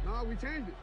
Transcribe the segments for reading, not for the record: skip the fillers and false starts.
No, we changed it.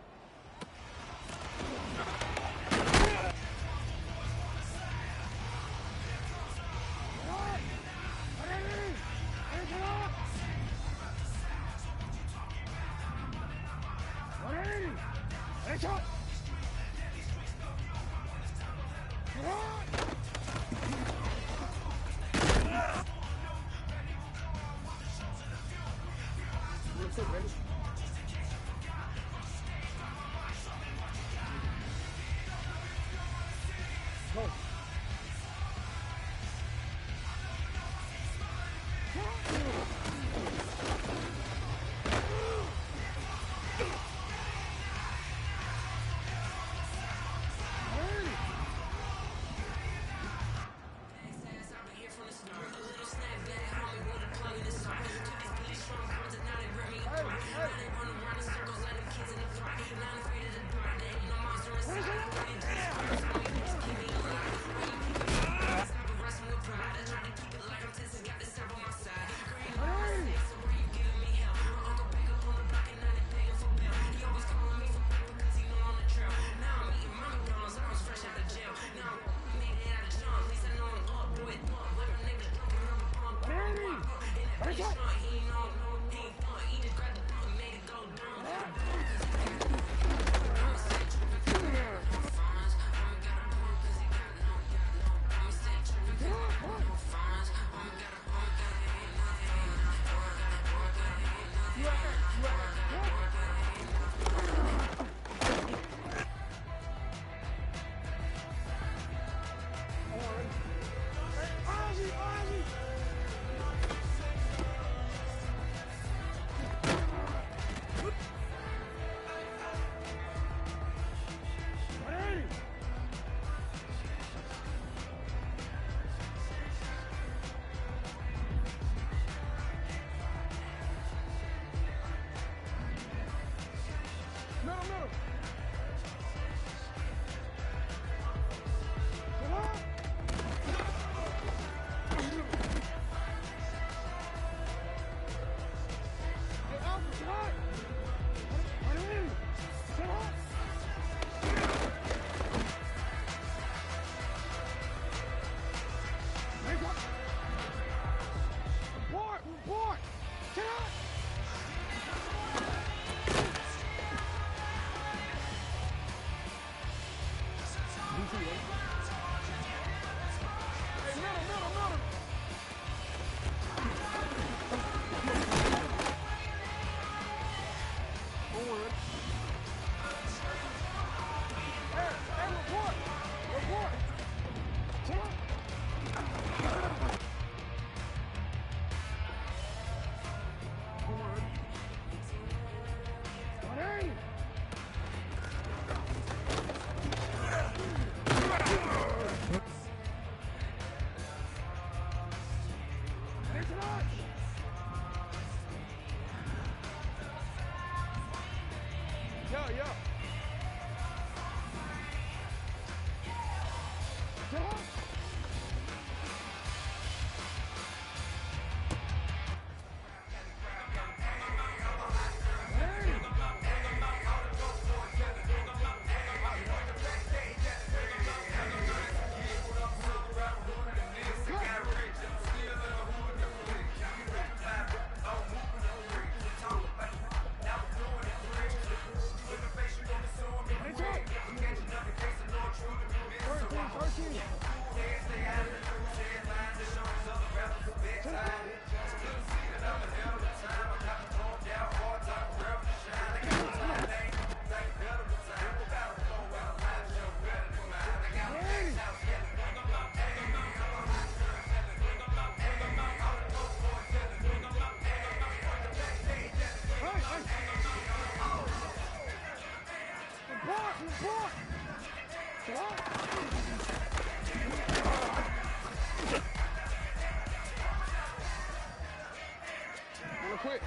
Wanna quit?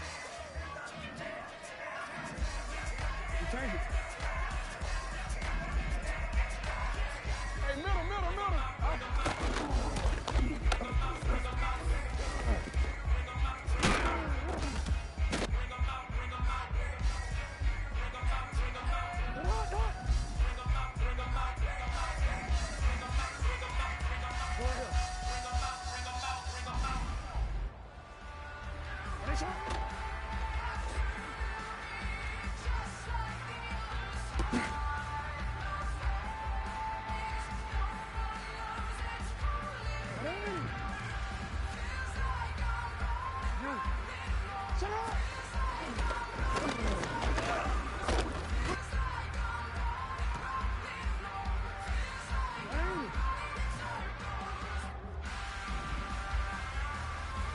You change it. Hey, middle.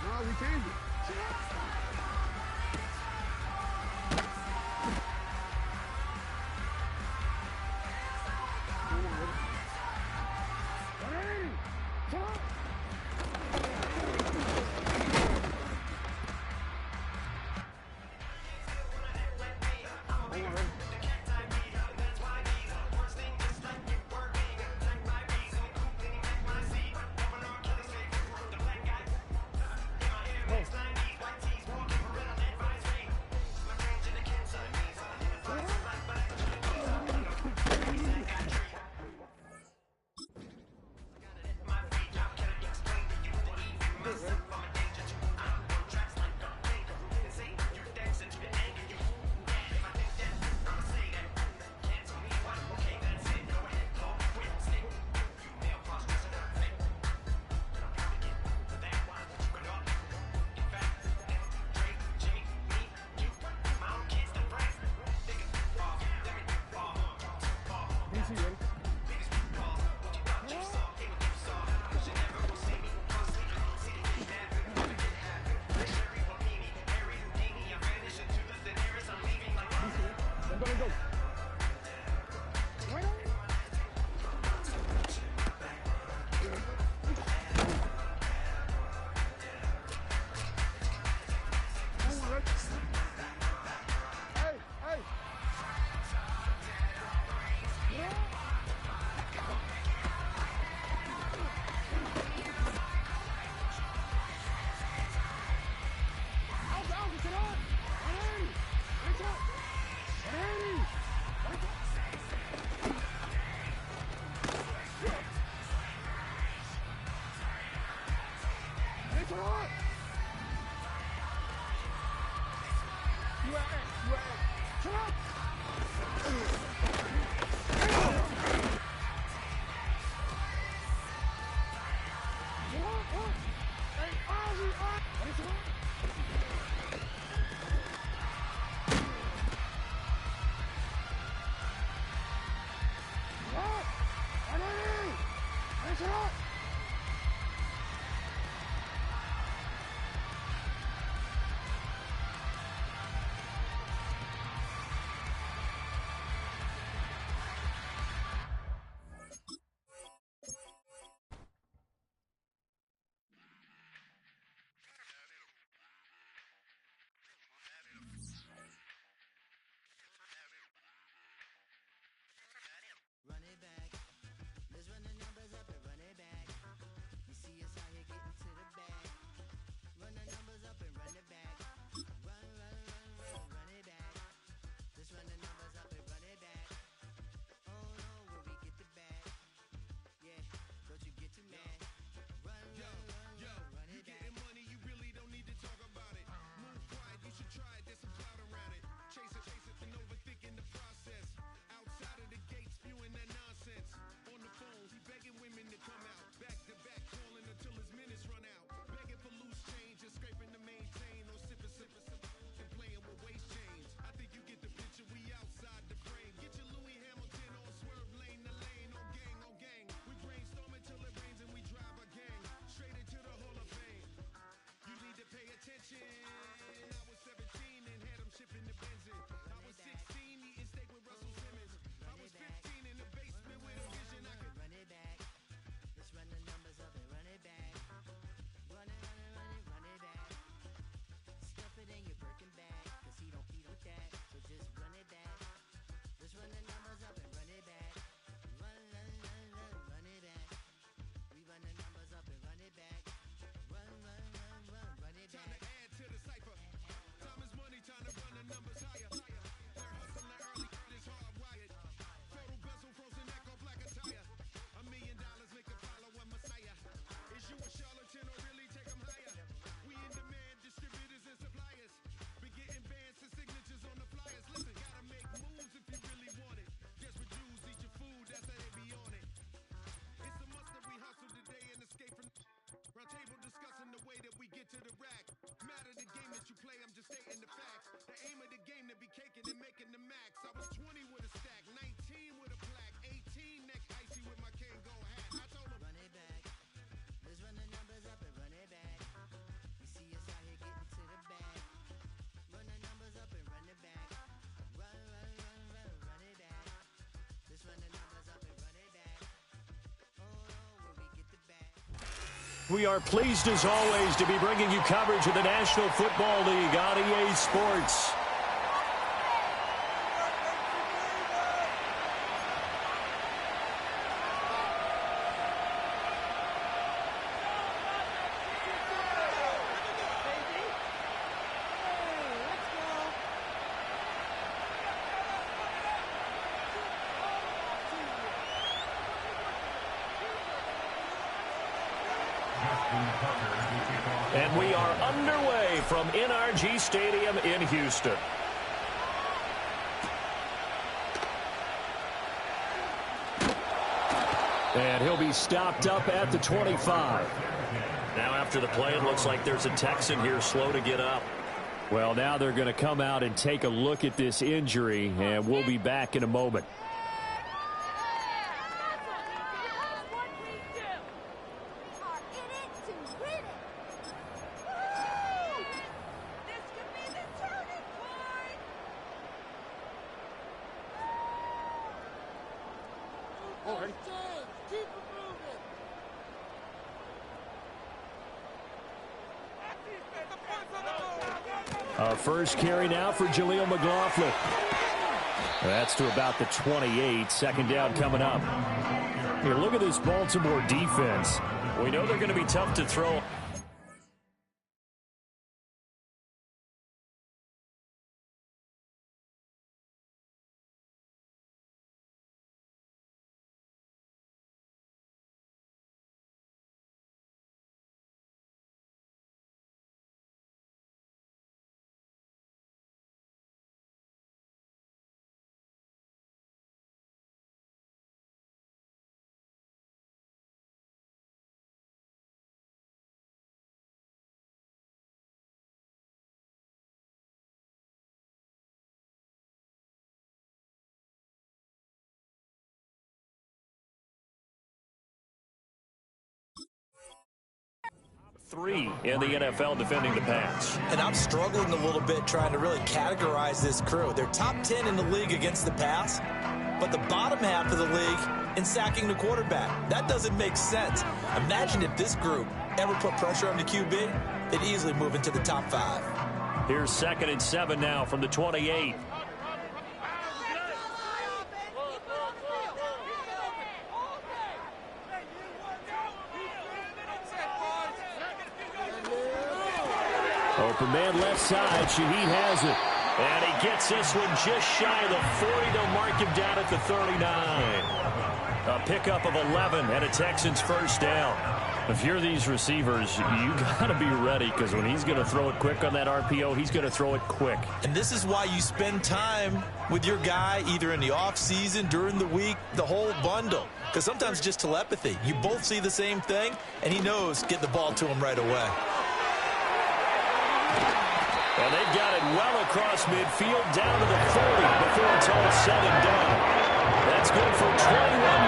No, we changed it. We are pleased as always to be bringing you coverage of the National Football League on EA Sports. And we are underway from NRG Stadium in Houston. And he'll be stopped up at the 25. Now after the play, it looks like there's a Texan here slow to get up. Well, now they're going to come out and take a look at this injury, and we'll be back in a moment. First carry now for Jaleel McLaughlin. That's to about the 28. Second down coming up. Here, look at this Baltimore defense. We know they're going to be tough to throw. Three in the NFL defending the pass. And I'm struggling a little bit trying to really categorize this crew. They're top 10 in the league against the pass, but the bottom half of the league in sacking the quarterback. That doesn't make sense. Imagine if this group ever put pressure on the QB, they'd easily move into the top 5. Here's 2nd and 7 now from the 28. Open man left side. Shaheed has it. And he gets this one just shy of the 40. They'll mark him down at the 39. A pickup of 11 and a Texans first down. If you're these receivers, you got to be ready because when he's going to throw it quick on that RPO, he's going to throw it quick. And this is why you spend time with your guy either in the offseason, during the week, the whole bundle. Because sometimes just telepathy. You both see the same thing, and he knows get the ball to him right away. And they've got it well across midfield down to the 30 before it's all said and done. That's good for 21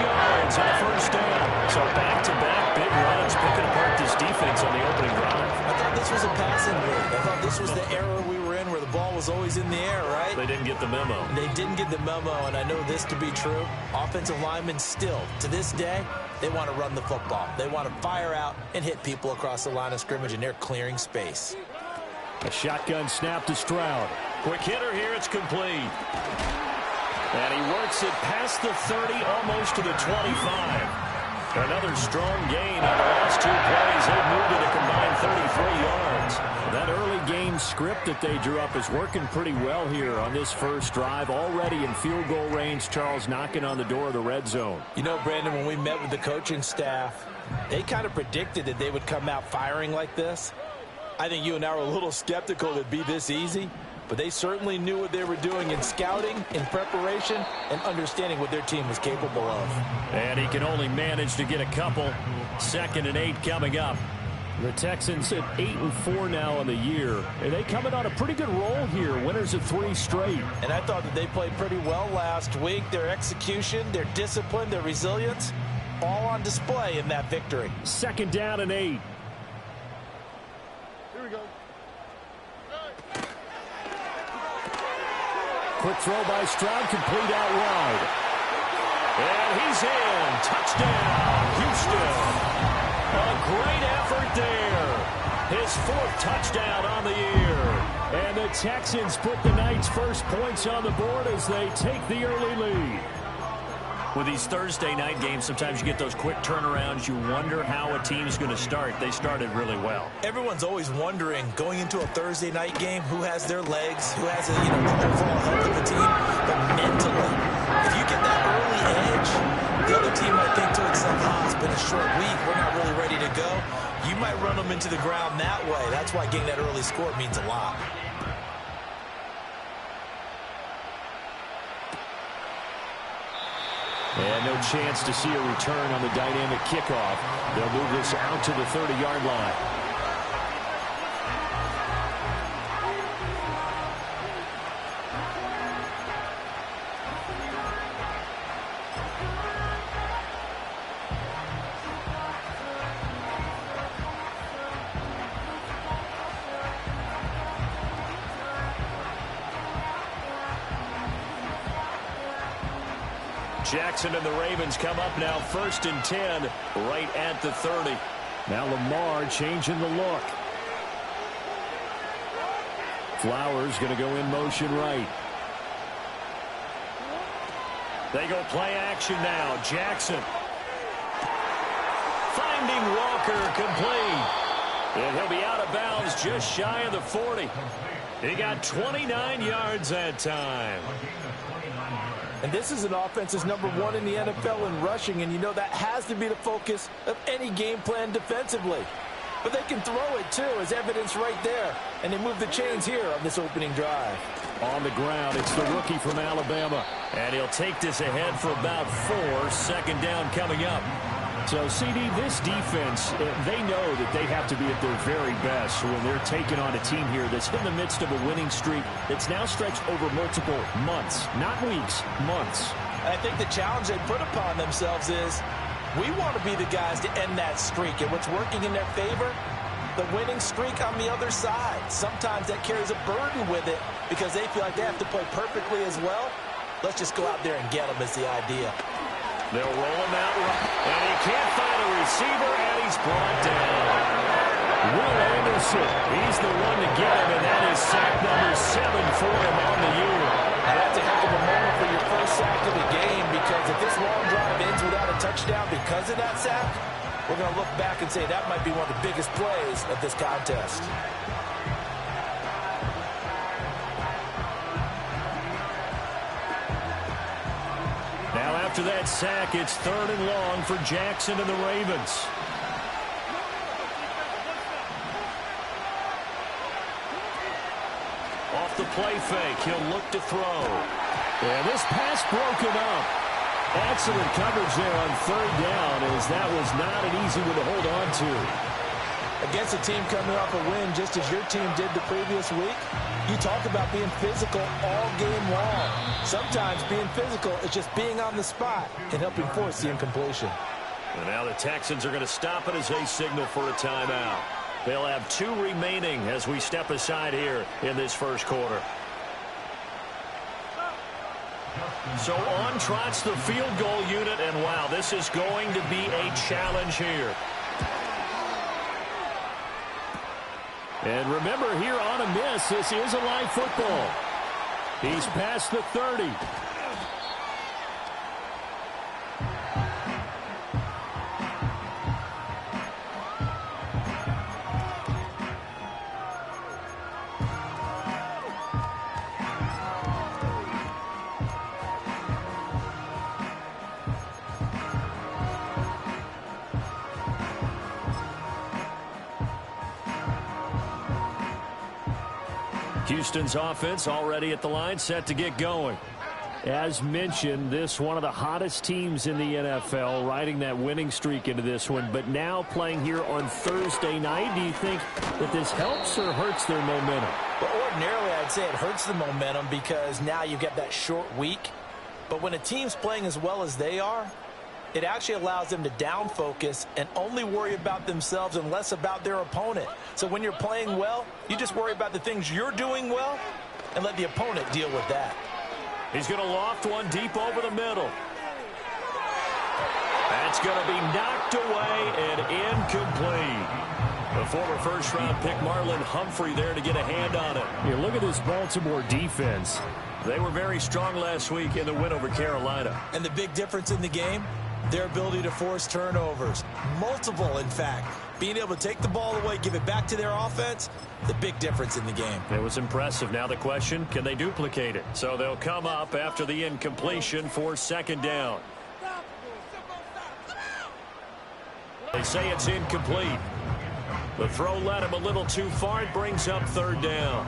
yards on a first down. So back-to-back big runs picking apart this defense on the opening drive. I thought this was a passing league. I thought this was the era we were in where the ball was always in the air, right? They didn't get the memo. They didn't get the memo, and I know this to be true. Offensive linemen still, to this day, they want to run the football. They want to fire out and hit people across the line of scrimmage, and they're clearing space. A shotgun snap to Stroud. Quick hitter here. It's complete. And he works it past the 30, almost to the 25. Another strong gain on the last 2 plays. They've moved it a combined 33 yards. That early game script that they drew up is working pretty well here on this first drive. Already in field goal range, Charles knocking on the door of the red zone. You know, Brandon, when we met with the coaching staff, they kind of predicted that they would come out firing like this. I think you and I were a little skeptical it'd be this easy, but they certainly knew what they were doing in scouting, in preparation, and understanding what their team was capable of. And he can only manage to get a couple. 2nd and 8 coming up. The Texans at 8-4 now in the year. And they coming on a pretty good roll here. Winners of 3 straight. And I thought that they played pretty well last week. Their execution, their discipline, their resilience, all on display in that victory. 2nd down and 8. Quick throw by Stroud, complete out wide. And he's in. Touchdown, Houston. A great effort there. His 4th touchdown on the year. And the Texans put the Knights' first points on the board as they take the early lead. With these Thursday night games, sometimes you get those quick turnarounds. You wonder how a team's going to start. They started really well. Everyone's always wondering, going into a Thursday night game, who has their legs, who has the overall health of the team. But mentally, if you get that early edge, the other team might think to itself, it's been a short week, we're not really ready to go. You might run them into the ground that way. That's why getting that early score means a lot. And no chance to see a return on the dynamic kickoff. They'll move this out to the 30-yard line. Jackson and the Ravens come up now 1st and 10 right at the 30. Now Lamar changing the look. Flowers going to go in motion right. They go play action now. Jackson finding Walker complete. And he'll be out of bounds just shy of the 40. He got 29 yards that time. And this is an offense that's #1 in the NFL in rushing, and you know that has to be the focus of any game plan defensively. But they can throw it, too, as evidence right there. And they move the chains here on this opening drive. On the ground, it's the rookie from Alabama. And he'll take this ahead for about 4. 2nd down coming up. So, CD, this defense, they know that they have to be at their very best when they're taking on a team here that's in the midst of a winning streak that's now stretched over multiple months, not weeks, months. I think the challenge they put upon themselves is we want to be the guys to end that streak. And what's working in their favor? The winning streak on the other side. Sometimes that carries a burden with it because they feel like they have to play perfectly as well. Let's just go out there and get them is the idea. They'll roll him out right, and he can't find a receiver, and he's brought down. Will Anderson, he's the one to get him, and that is sack number 7 for him on the year. And that's a heck of a moment for your first sack of the game, because if this long drive ends without a touchdown because of that sack, we're going to look back and say that might be one of the biggest plays of this contest. Now after that sack, it's 3rd and long for Jackson and the Ravens. Off the play fake, he'll look to throw. And this pass broken up. Excellent coverage there on 3rd down, as that was not an easy one to hold on to. Against a team coming off a win just as your team did the previous week, you talk about being physical all game long. Sometimes being physical is just being on the spot and helping force the incompletion. And now the Texans are going to stop it as they signal for a timeout. They'll have 2 remaining as we step aside here in this first quarter. So on trots the field goal unit, and wow, this is going to be a challenge here. And remember, here on a miss, this is a live football. He's past the 30. Houston's offense already at the line, set to get going. As mentioned, this one of the hottest teams in the NFL, riding that winning streak into this one, but now playing here on Thursday night. Do you think that this helps or hurts their momentum? Well, ordinarily, I'd say it hurts the momentum because now you've got that short week. But when a team's playing as well as they are, it actually allows them to down focus and only worry about themselves and less about their opponent. So when you're playing well, you just worry about the things you're doing well and let the opponent deal with that. He's going to loft one deep over the middle. And It's going to be knocked away and incomplete. The former first-round pick Marlon Humphrey there to get a hand on it. Here, look at this Baltimore defense. They were very strong last week in the win over Carolina. And the big difference in the game, their ability to force turnovers. Multiple, in fact. Being able to take the ball away, give it back to their offense, the big difference in the game. It was impressive. Now the question, can they duplicate it? So they'll come up after the incompletion for second down. They say it's incomplete. The throw led him a little too far. It brings up third down.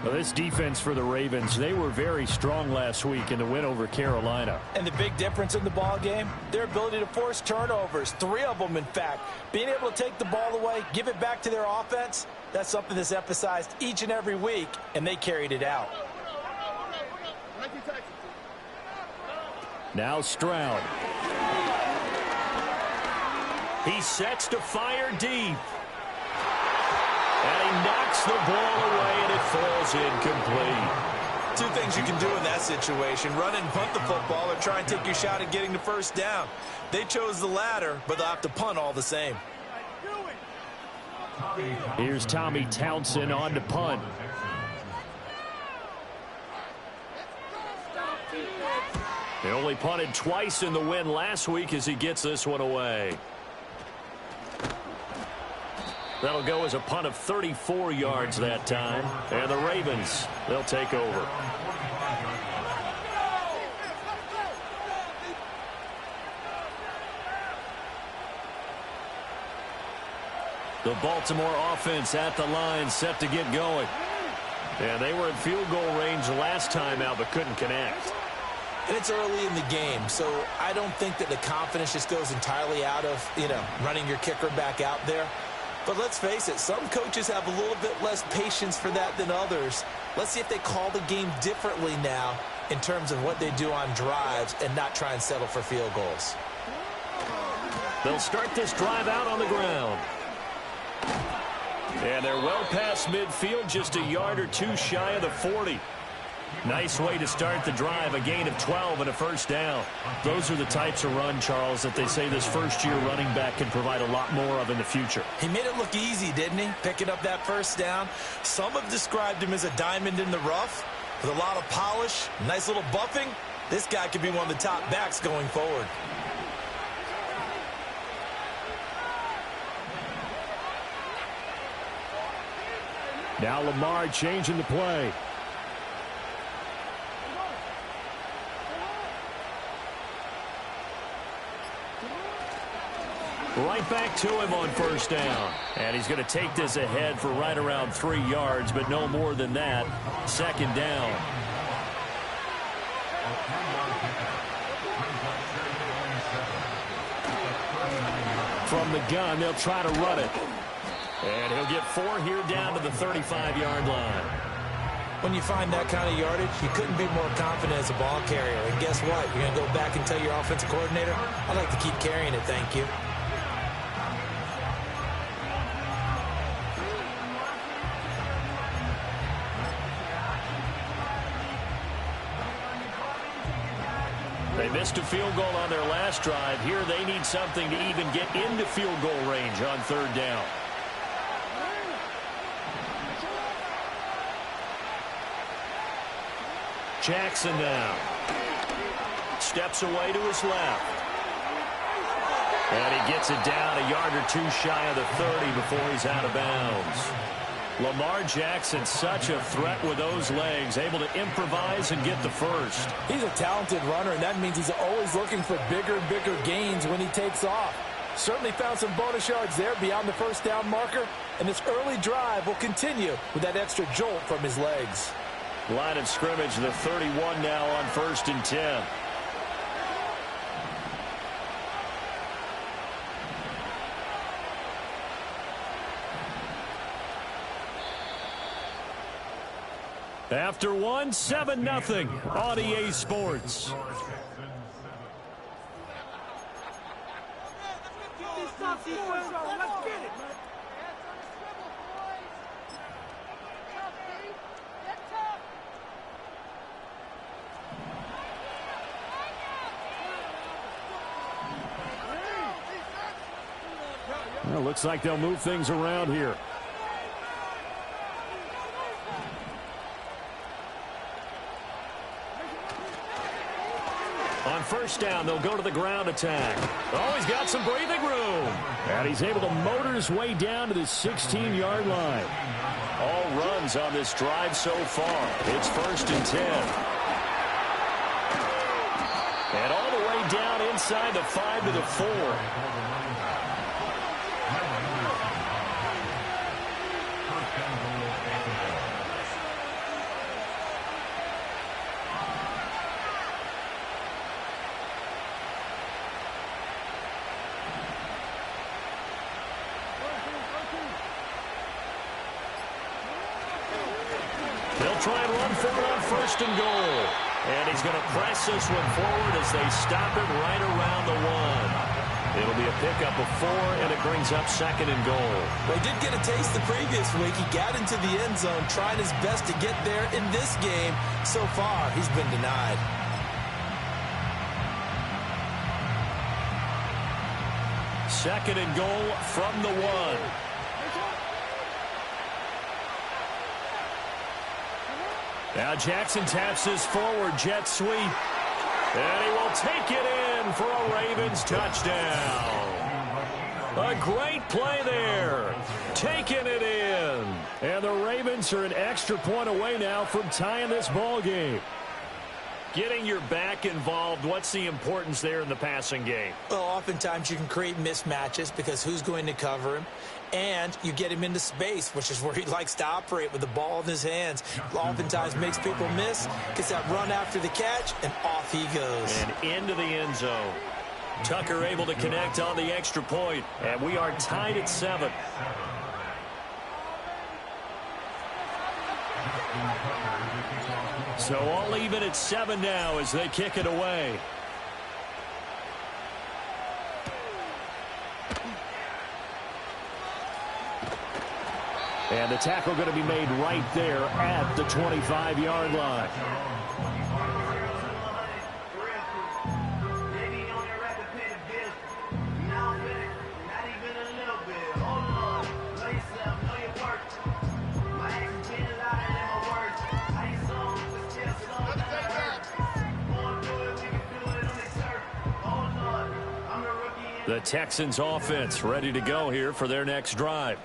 Well, this defense for the Ravens, they were very strong last week in the win over Carolina. And the big difference in the ball game, their ability to force turnovers. 3 of them, in fact. Being able to take the ball away, give it back to their offense, that's something that's emphasized each and every week, and they carried it out. Now Stroud. He sets to fire deep. And he knocks the ball away, and it falls incomplete. 2 things you can do in that situation. Run and punt the football or try and take your shot at getting the first down. They chose the latter, but they'll have to punt all the same. Here's Tommy Townsend on to punt. They only punted twice in the win last week as he gets this one away. That'll go as a punt of 34 yards that time. And the Ravens, they'll take over. The Baltimore offense at the line, set to get going. And they were in field goal range last time out, but couldn't connect. And it's early in the game, so I don't think that the confidence just goes entirely out of, running your kicker back out there. But let's face it, some coaches have a little bit less patience for that than others. Let's see if they call the game differently now in terms of what they do on drives and not try and settle for field goals. They'll start this drive out on the ground. And they're well past midfield, just a yard or 2 shy of the 40. Nice way to start the drive, a gain of 12 and a first down. Those are the types of run, Charles, that they say this first-year running back can provide a lot more of in the future. He made it look easy, didn't he? Picking up that first down. Some have described him as a diamond in the rough with a lot of polish, nice little buffing. This guy could be one of the top backs going forward. Now Lamar changing the play. Right back to him on first down. And he's going to take this ahead for right around 3 yards, but no more than that. Second down. From the gun, they'll try to run it. And he'll get 4 here down to the 35-yard line. When you find that kind of yardage, you couldn't be more confident as a ball carrier. And guess what? You're going to go back and tell your offensive coordinator, I'd like to keep carrying it, thank you. They missed a field goal on their last drive. Here they need something to even get into field goal range on third down. Jackson now. Steps away to his left. And he gets it down a yard or 2 shy of the 30 before he's out of bounds. Lamar Jackson, such a threat with those legs, able to improvise and get the first. He's a talented runner, and that means he's always looking for bigger and bigger gains when he takes off. Certainly found some bonus yards there beyond the first down marker, and this early drive will continue with that extra jolt from his legs. Line of scrimmage, the 31 now on 1st and 10. After 1, 7-0 on EA Sports. Let's get it. looks like they'll move things around here. On first down, they'll go to the ground attack. Oh, he's got some breathing room. And he's able to motor his way down to the 16-yard line. All runs on this drive so far. It's 1st and 10. And all the way down inside the 5 to the 4. They'll try and run for it on 1st and goal. And he's going to press this one forward as they stop it right around the 1. It'll be a pickup of 4, and it brings up 2nd and goal. Well, he did get a taste the previous week. He got into the end zone, trying his best to get there. In this game, so far, he's been denied. Second and goal from the 1. Now Jackson taps this forward jet sweep. And he will take it in for a Ravens touchdown. A great play there. Taking it in. And the Ravens are an extra point away now from tying this ball game. Getting your back involved, what's the importance there in the passing game? Well, oftentimes you can create mismatches because who's going to cover him? And you get him into space, which is where he likes to operate with the ball in his hands. Oftentimes makes people miss, gets that run after the catch, and off he goes. And into the end zone. Tucker able to connect on the extra point, and we are tied at 7. So all even at 7 now as they kick it away. And the tackle going to be made right there at the 25-yard line. The Texans offense ready to go here for their next drive.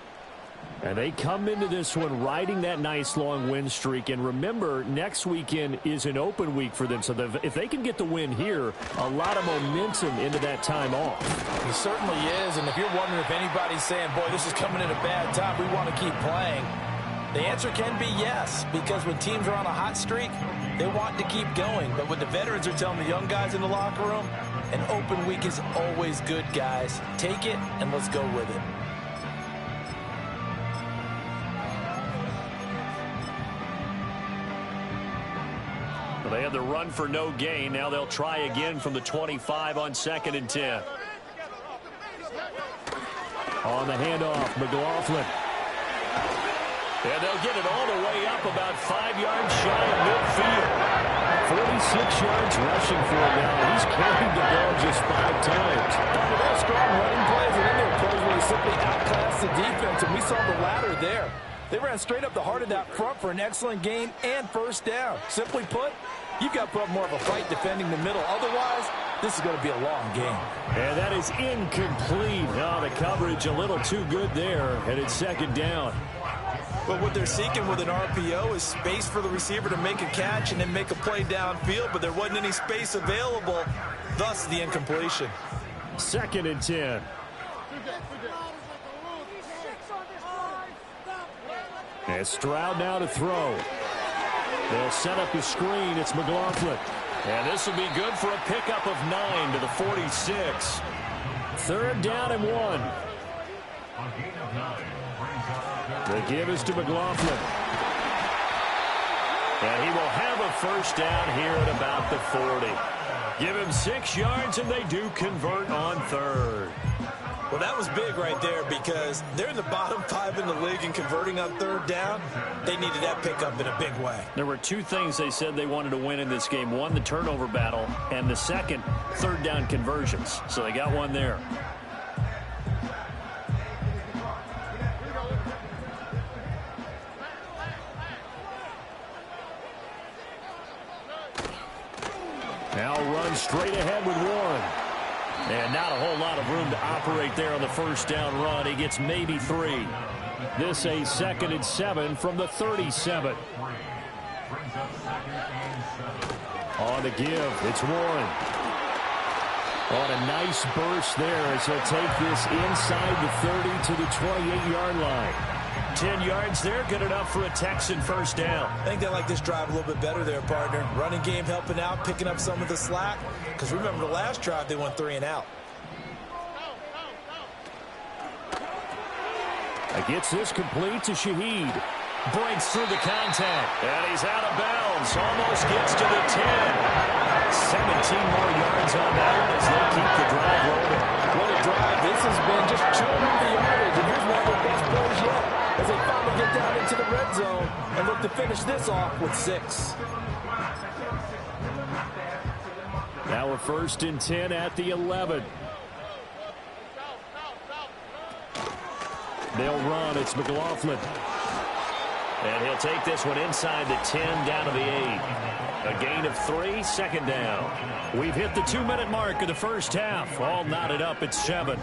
And they come into this one riding that nice long win streak. And remember, next weekend is an open week for them. So if they can get the win here, a lot of momentum into that time off. He certainly is. And if you're wondering if anybody's saying, boy, this is coming at a bad time, we want to keep playing, the answer can be yes. Because when teams are on a hot streak, they want to keep going. But what the veterans are telling the young guys in the locker room, an open week is always good, guys. Take it and let's go with it. They had the run for no gain. Now they'll try again from the 25 on 2nd and 10. On the handoff, McLaughlin. And they'll get it all the way up about 5 yards shy of midfield. 46 yards rushing for him now. He's carried the ball just 5 times. They're strong running plays, and then there are plays where they simply outclass the defense, and we saw the latter there. They ran straight up the heart of that front for an excellent gain and first down. Simply put, you've got to put up more of a fight defending the middle. Otherwise, this is going to be a long game. And that is incomplete. Oh, the coverage a little too good there, and it's 2nd down. But what they're seeking with an RPO is space for the receiver to make a catch and then make a play downfield, but there wasn't any space available, thus the incompletion. 2nd and 10. And Stroud now to throw. They'll set up the screen. It's McLaughlin. And this will be good for a pickup of 9 to the 46. 3rd down and 1. The give is to McLaughlin. And he will have a first down here at about the 40. Give him 6 yards, and they do convert on 3rd. Well, that was big right there because they're in the bottom 5 in the league and converting on 3rd down. They needed that pickup in a big way. There were 2 things they said they wanted to win in this game. One, the turnover battle, and the second, 3rd down conversions. So they got one there. going straight ahead with one. And not a whole lot of room to operate there on the first down run. He gets maybe 3. This a 2nd and 7 from the 37. On the give, it's Warren. On a nice burst there as he'll take this inside the 30 to the 28-yard line. 10 yards there, good enough for a Texan first down. I think they like this drive a little bit better there, partner. Running game helping out, picking up some of the slack. Because remember the last drive, they went 3 and out. Gets this complete to Shaheed. Breaks through the contact. And he's out of bounds. Almost gets to the 10. 17 more yards on that one as they keep the drive rolling. What a drive. This has been just chewing up the yardage. And here's one of their best plays yet as they finally get down into the red zone and look to finish this off with 6. Now a 1st and 10 at the 11. They'll run. It's McLaughlin. And he'll take this one inside the 10 down to the 8. A gain of 3, 2nd down. We've hit the 2-minute mark of the first half. All knotted up at 7.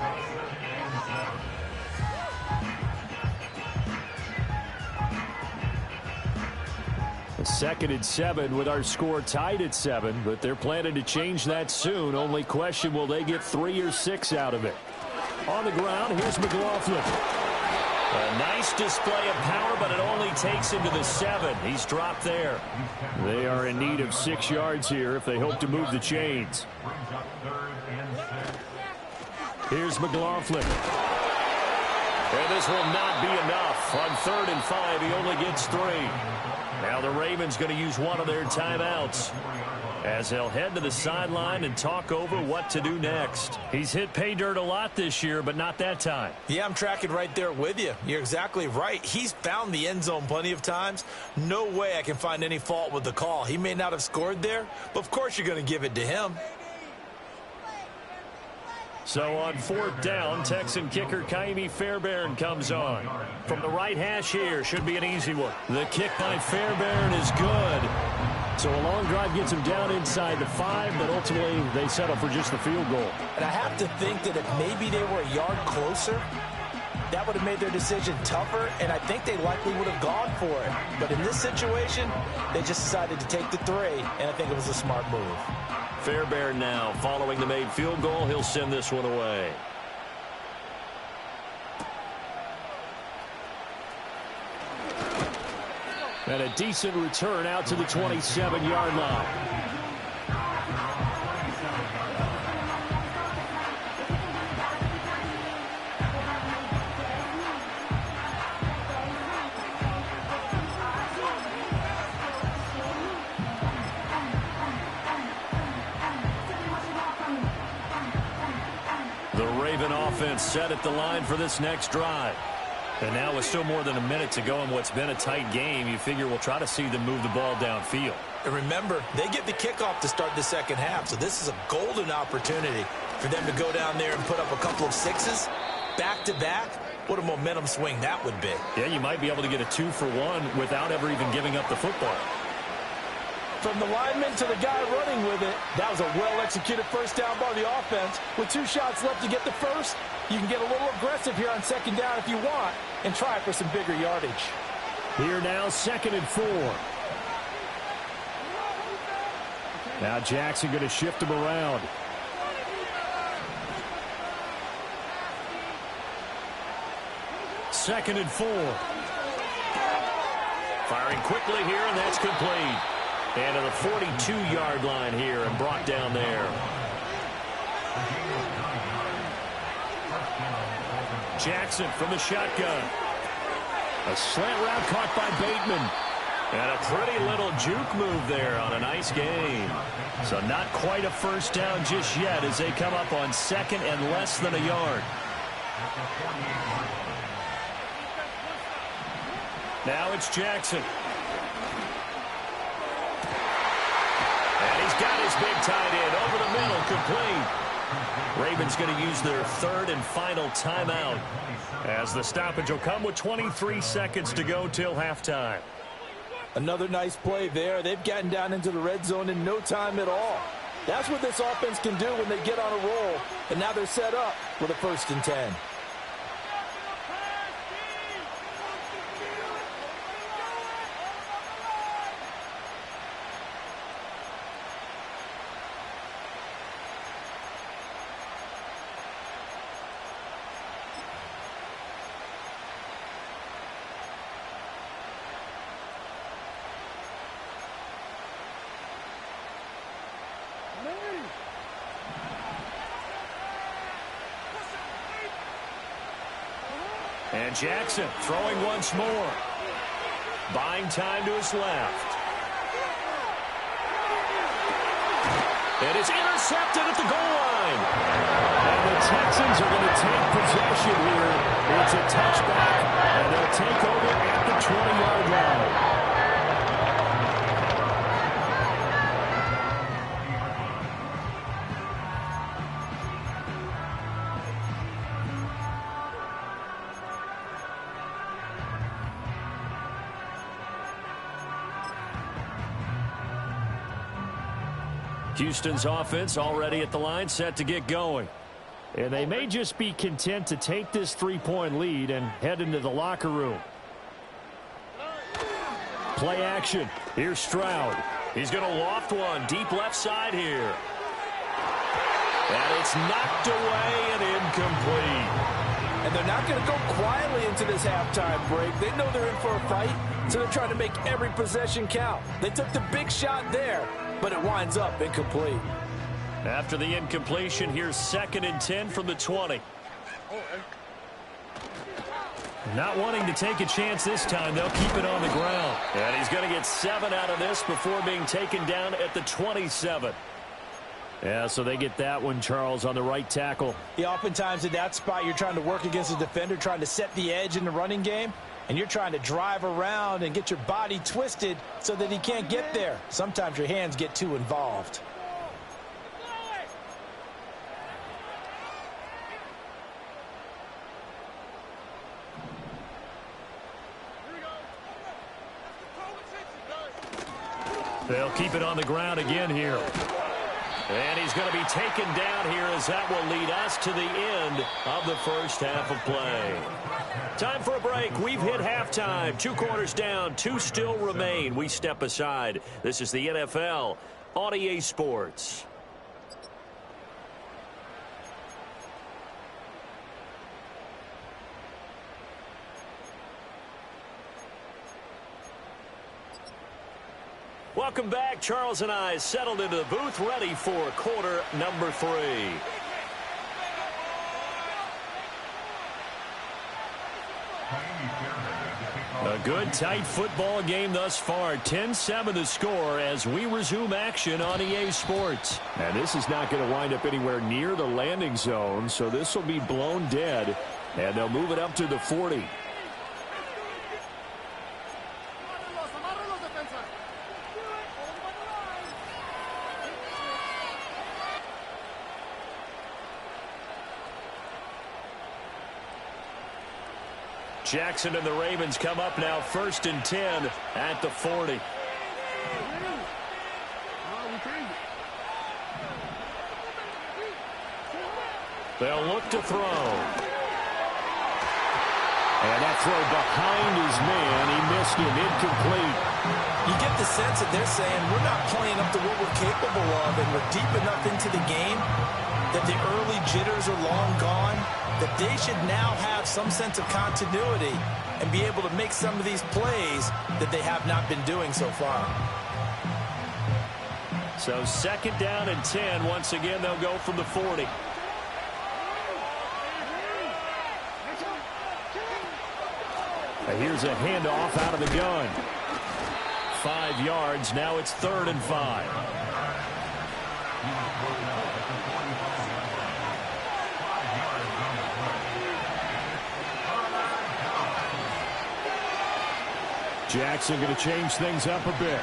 A 2nd and 7 with our score tied at 7, but they're planning to change that soon. Only question, will they get 3 or 6 out of it? On the ground, here's McLaughlin. A nice display of power, but it only takes him to the 7. He's dropped there. They are in need of 6 yards here if they hope to move the chains. Here's McLaughlin. And this will not be enough. On 3rd and 5, he only gets 3. Now the Ravens going to use one of their timeouts as they'll head to the sideline and talk over what to do next. He's hit pay dirt a lot this year, but not that time. Yeah, I'm tracking right there with you. You're exactly right. He's found the end zone plenty of times. No way I can find any fault with the call. He may not have scored there, but of course you're going to give it to him. So on 4th down, Texan kicker Kaimi Fairbairn comes on. From the right hash here, should be an easy one. The kick by Fairbairn is good. So a long drive gets him down inside the 5, but ultimately they settle for just the field goal. And I have to think that if maybe they were a yard closer, that would have made their decision tougher, and I think they likely would have gone for it. But in this situation, they just decided to take the 3, and I think it was a smart move. Fairbairn now, following the made field goal, he'll send this one away. And a decent return out to the 27-yard line. The Raven offense set at the line for this next drive. And now with still more than a minute to go in what's been a tight game, you figure we'll try to see them move the ball downfield. And remember, they get the kickoff to start the second half, so this is a golden opportunity for them to go down there and put up a couple of 6s back-to-back. What a momentum swing that would be. Yeah, you might be able to get a 2-for-1 without ever even giving up the football. From the lineman to the guy running with it, that was a well-executed first down by the offense. With 2 shots left to get the first, you can get a little aggressive here on second down if you want and try for some bigger yardage. Here now, 2nd and 4. Now Jackson going to shift him around. Second and 4. Firing quickly here, and that's complete. And to the 42-yard line here and brought down there. Jackson from the shotgun. A slant route caught by Bateman. And a pretty little juke move there on a nice gain. So not quite a first down just yet as they come up on 2nd and less than a yard. Now it's Jackson. And he's got his big tight end over the middle, complete. Ravens going to use their 3rd and final timeout as the stoppage will come with 23 seconds to go till halftime. Another nice play there. They've gotten down into the red zone in no time at all. That's what this offense can do when they get on a roll. And now they're set up with a 1st and 10. And Jackson throwing once more. Buying time to his left. It is intercepted at the goal line. And the Texans are going to take possession here. It's a touchback, and they'll take over at the 20-yard line. Houston's offense already at the line, set to get going. And they may just be content to take this 3-point lead and head into the locker room. Play action. Here's Stroud. He's going to loft one deep left side here. And it's knocked away and incomplete. And they're not going to go quietly into this halftime break. They know they're in for a fight, so they're trying to make every possession count. They took the big shot there, but it winds up incomplete. After the incompletion, here's 2nd and 10 from the 20. Not wanting to take a chance this time, they'll keep it on the ground. And he's going to get 7 out of this before being taken down at the 27. Yeah, so they get that one, Charles, on the right tackle. Yeah, oftentimes in that spot, you're trying to work against a defender, trying to set the edge in the running game, and you're trying to drive around and get your body twisted so that he can't get there. Sometimes your hands get too involved. They'll keep it on the ground again here. And he's going to be taken down here as that will lead us to the end of the first half of play. Time for a break. We've hit halftime. 2 quarters down, 2 still remain. We step aside. This is the NFL on EA Sports. Welcome back. Charles and I settled into the booth, ready for quarter number 3. A good, tight football game thus far. 10-7 the score as we resume action on EA Sports. And this is not going to wind up anywhere near the landing zone, so this will be blown dead, and they'll move it up to the 40. Jackson and the Ravens come up now 1st and 10 at the 40. They'll look to throw. And that throw behind his man. He missed him. Incomplete. You get the sense that they're saying we're not playing up to what we're capable of, and we're deep enough into the game that the early jitters are long gone, that they should now have some sense of continuity and be able to make some of these plays that they have not been doing so far. So 2nd down and 10. Once again, they'll go from the 40. Here's a handoff out of the gun. 5 yards. Now it's 3rd and 5. Jackson going to change things up a bit.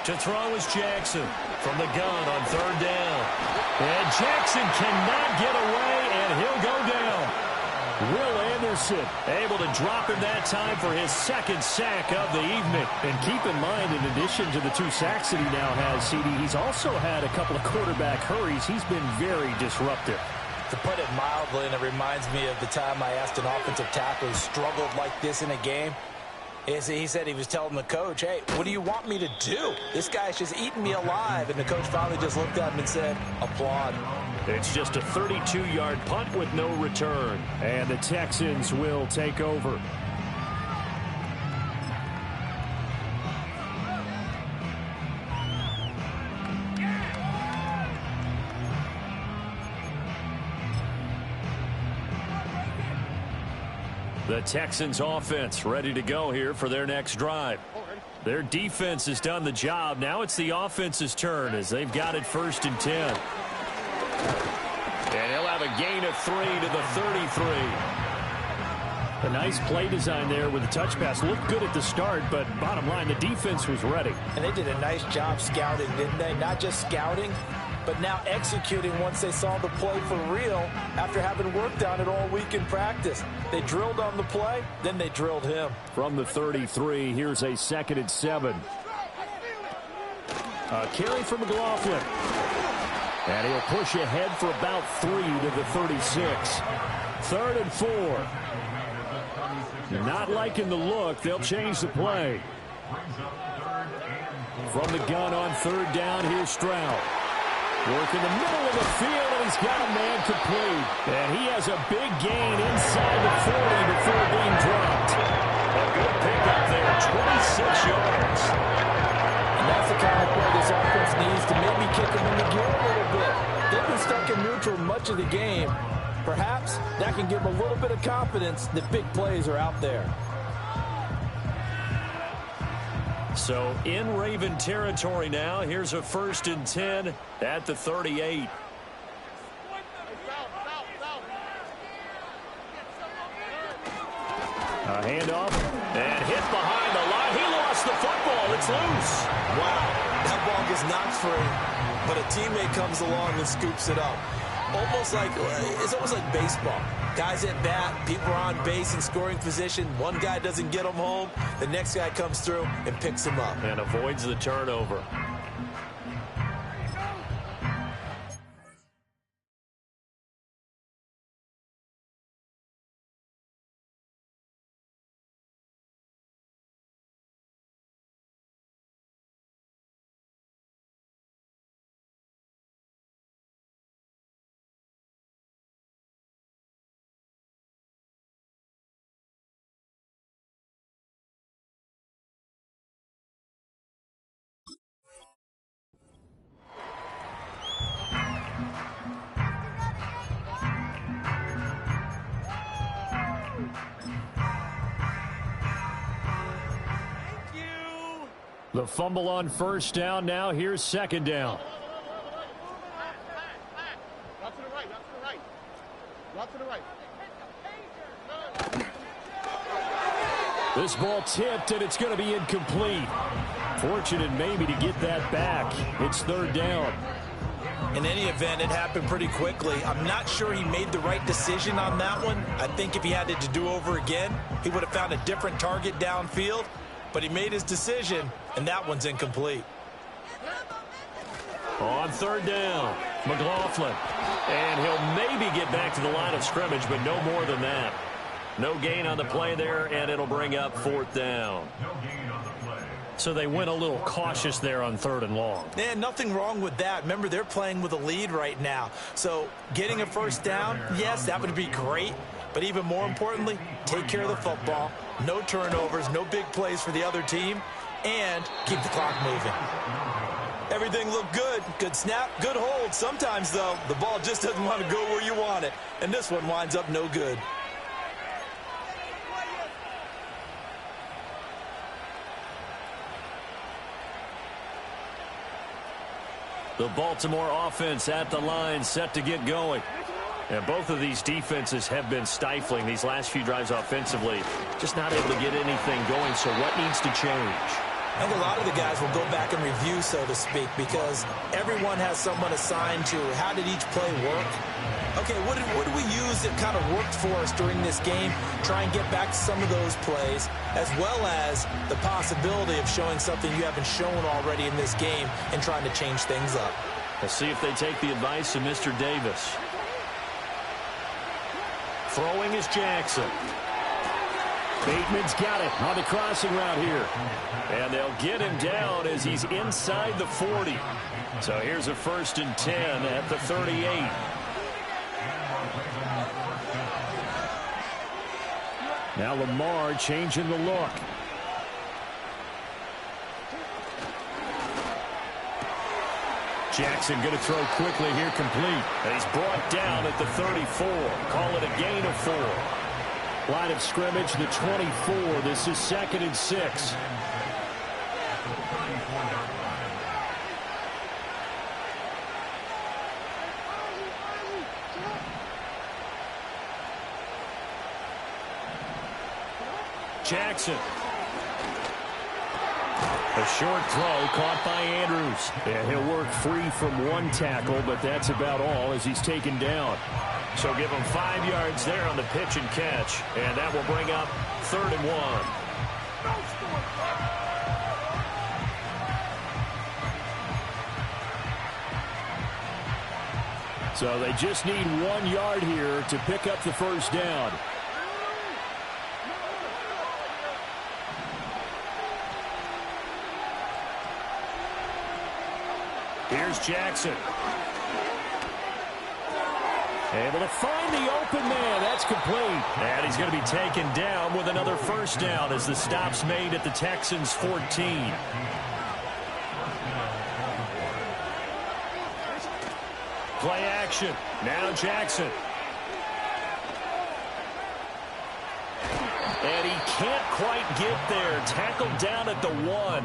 To throw is Jackson from the gun on 3rd down. And Jackson cannot get away, and he'll go down. Will Wilson able to drop him that time for his second sack of the evening. And keep in mind, in addition to the 2 sacks that he now has, CD, he's also had a couple of quarterback hurries. He's been very disruptive. To put it mildly, and it reminds me of the time I asked an offensive tackle who struggled like this in a game. He said he was telling the coach, hey, what do you want me to do? This guy's just eating me alive. And the coach finally just looked at him and said, applaud. It's just a 32-yard punt with no return. And the Texans will take over. The Texans offense ready to go here for their next drive. Their defense has done the job. Now it's the offense's turn as they've got it 1st and 10. And he'll have a gain of 3 to the 33. A nice play design there with the touch pass. Looked good at the start, but bottom line, the defense was ready. And they did a nice job scouting, didn't they? Not just scouting, but now executing once they saw the play for real after having worked on it all week in practice. They drilled on the play, then they drilled him. From the 33, here's a 2nd and 7. A carry for McLaughlin. And he'll push ahead for about 3 to the 36. 3rd and 4. Not liking the look. They'll change the play. From the gun on 3rd down, here's Stroud. Work in the middle of the field, and he's got a man complete. And he has a big gain inside the 40 before being dropped. A good pickup there, 26 yards. And that's the kind of play this offense needs to maybe kick them in the gear a little bit. They've been stuck in neutral much of the game. Perhaps that can give them a little bit of confidence that big plays are out there. So in Raven territory now. Here's a 1st and 10 at the 38. A handoff and hit behind the line. He lost the football. It's loose. Wow, that ball gets knocked free, but a teammate comes along and scoops it up. It's almost like baseball. Guys at bat, people are on base in scoring position. One guy doesn't get them home. The next guy comes through and picks him up. And avoids the turnover. The fumble on 1st down. Now here's 2nd down. Route to the right, route to the right. Route to the right. This ball tipped, and it's going to be incomplete. Fortunate maybe to get that back. It's 3rd down. In any event, it happened pretty quickly. I'm not sure he made the right decision on that one. I think if he had it to do over again, he would have found a different target downfield. But he made his decision, and that one's incomplete. On 3rd down, McLaughlin. And he'll maybe get back to the line of scrimmage, but no more than that. No gain on the play there, and it'll bring up 4th down. So they went a little cautious there on 3rd and long. And nothing wrong with that. Remember, they're playing with a lead right now. So getting a 1st down, yes, that would be great. But even more importantly, take care of the football. No turnovers, no big plays for the other team, and keep the clock moving. Everything looked good. Good snap, good hold. Sometimes, though, the ball just doesn't want to go where you want it. And this one winds up no good. The Baltimore offense at the line, set to get going. And both of these defenses have been stifling these last few drives offensively. Just not able to get anything going, so what needs to change? I think a lot of the guys will go back and review, so to speak, because everyone has someone assigned to how did each play work. Okay, what do we use that kind of worked for us during this game? Try and get back to some of those plays, as well as the possibility of showing something you haven't shown already in this game and trying to change things up. We'll see if they take the advice of Mr. Davis. Throwing is Jackson. Bateman's got it on the crossing route here. And they'll get him down as he's inside the 40. So here's a 1st and 10 at the 38. Now Lamar changing the look. Jackson going to throw quickly here, complete. And he's brought down at the 34. Call it a gain of 4. Line of scrimmage, the 24. This is 2nd and 6. Jackson. A short throw caught by Andrews. And he'll work free from one tackle, but that's about all as he's taken down. So give him 5 yards there on the pitch and catch. And that will bring up 3rd and 1. So they just need 1 yard here to pick up the first down. Here's Jackson. Able to find the open man. That's complete. And he's going to be taken down with another first down as the stop's made at the Texans' 14. Play action. Now Jackson. And he can't quite get there. Tackled down at the 1.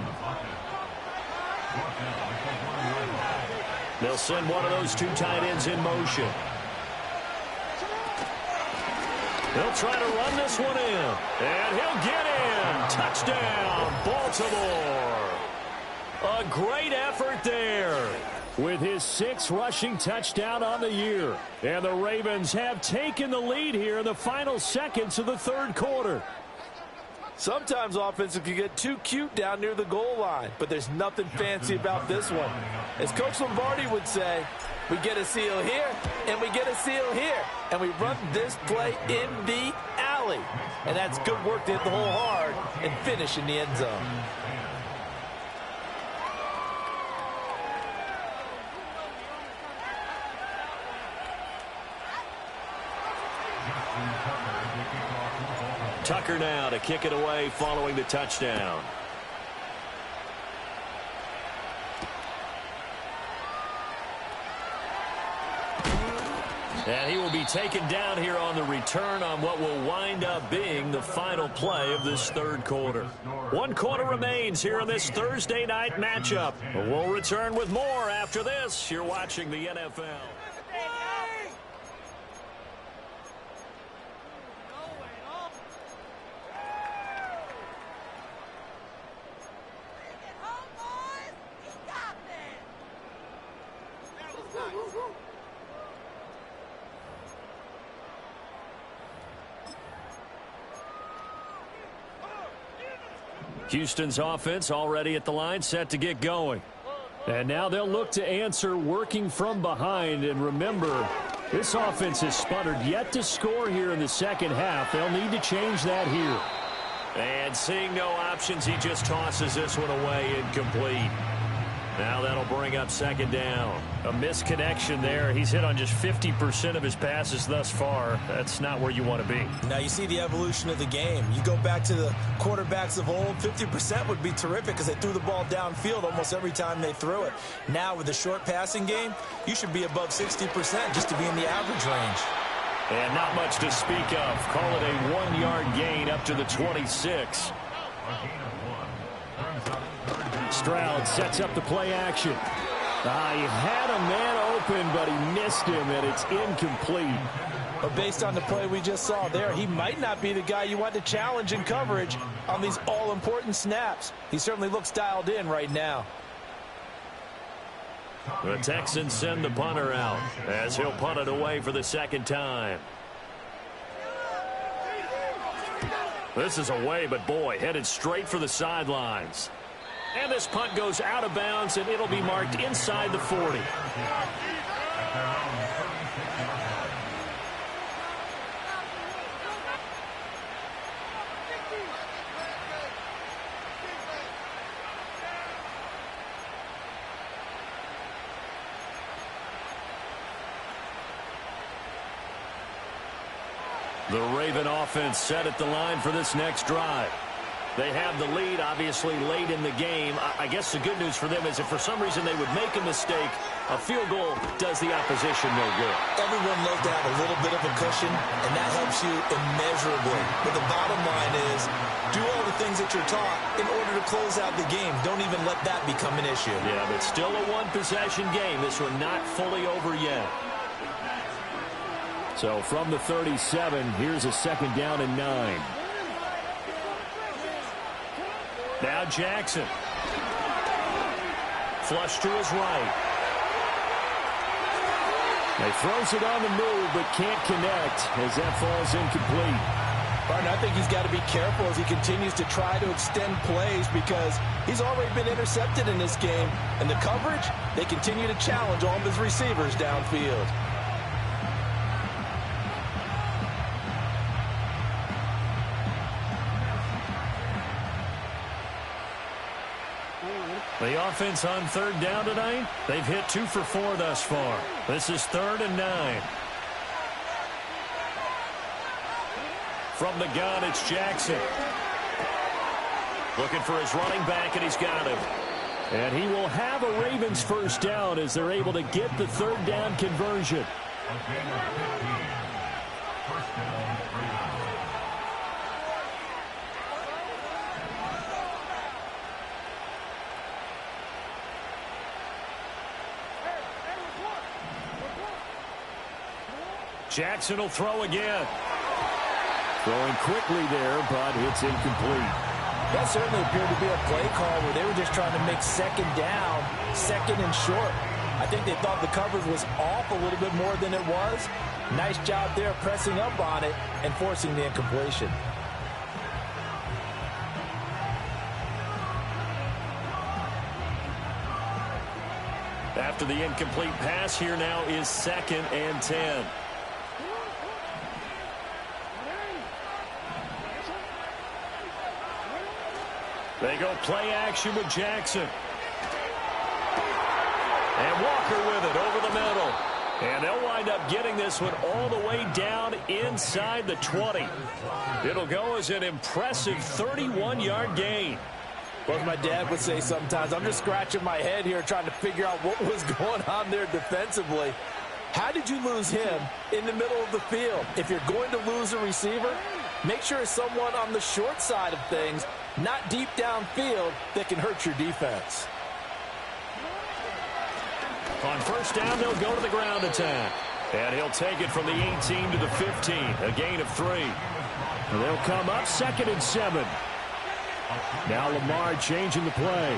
They'll send one of those 2 tight ends in motion. They'll try to run this one in. And he'll get in. Touchdown, Baltimore. A great effort there. With his 6th rushing touchdown on the year. And the Ravens have taken the lead here in the final seconds of the 3rd quarter. Sometimes offenses can get too cute down near the goal line, but there's nothing fancy about this one. As Coach Lombardi would say, we get a seal here, and we get a seal here, and we run this play in the alley. And that's good work to hit the hole hard and finish in the end zone. Tucker now to kick it away following the touchdown. And he will be taken down here on the return on what will wind up being the final play of this 3rd quarter. 1 quarter remains here in this Thursday night matchup. We'll return with more after this. You're watching the NFL. Houston's offense already at the line, set to get going. And now they'll look to answer working from behind. And remember, this offense has sputtered yet to score here in the 2nd half. They'll need to change that here. And seeing no options, he just tosses this one away incomplete. Now that'll bring up 2nd down. A misconnection there. He's hit on just 50% of his passes thus far. That's not where you want to be. Now you see the evolution of the game. You go back to the quarterbacks of old, 50% would be terrific because they threw the ball downfield almost every time they threw it. Now with the short passing game, you should be above 60% just to be in the average range. And not much to speak of. Call it a 1-yard gain up to the 26. Stroud sets up the play action. He had a man open, but he missed him, and it's incomplete. But based on the play we just saw there, he might not be the guy you want to challenge in coverage on these all-important snaps. He certainly looks dialed in right now. The Texans send the punter out as he'll punt it away for the second time. This is away, but boy, headed straight for the sidelines. And this punt goes out of bounds, and it'll be marked inside the 40. The Raven offense set at the line for this next drive. They have the lead, obviously, late in the game. I guess the good news for them is if for some reason they would make a mistake, a field goal does the opposition no good. Everyone loves to have a little bit of a cushion, and that helps you immeasurably. But the bottom line is, do all the things that you're taught in order to close out the game. Don't even let that become an issue. Yeah, but still a one-possession game. This one not fully over yet. So from the 37, here's a second down and 9. Now Jackson. Flush to his right. He throws it on the move, but can't connect as that falls incomplete. Martin, I think he's got to be careful as he continues to try to extend plays because he's already been intercepted in this game. And the coverage, they continue to challenge all of his receivers downfield. The offense on third down tonight, they've hit 2 for 4 thus far. This is 3rd and 9. From the gun, it's Jackson. Looking for his running back, and he's got him. And he will have a Ravens first down as they're able to get the third down conversion. Jackson will throw again. Throwing quickly there, but it's incomplete. That certainly appeared to be a play call where they were just trying to make second down, second and short. I think they thought the coverage was off a little bit more than it was. Nice job there pressing up on it and forcing the incompletion. After the incomplete pass, here now is 2nd and 10. They go play action with Jackson. And Walker with it over the middle. And they'll wind up getting this one all the way down inside the 20. It'll go as an impressive 31-yard gain. Well, as my dad would say sometimes, I'm just scratching my head here trying to figure out what was going on there defensively. How did you lose him in the middle of the field? If you're going to lose a receiver, make sure it's someone on the short side of things, not deep downfield, that can hurt your defense. On first down, they'll go to the ground attack. And he'll take it from the 18 to the 15, a gain of 3. And they'll come up 2nd and 7. Now Lamar changing the play.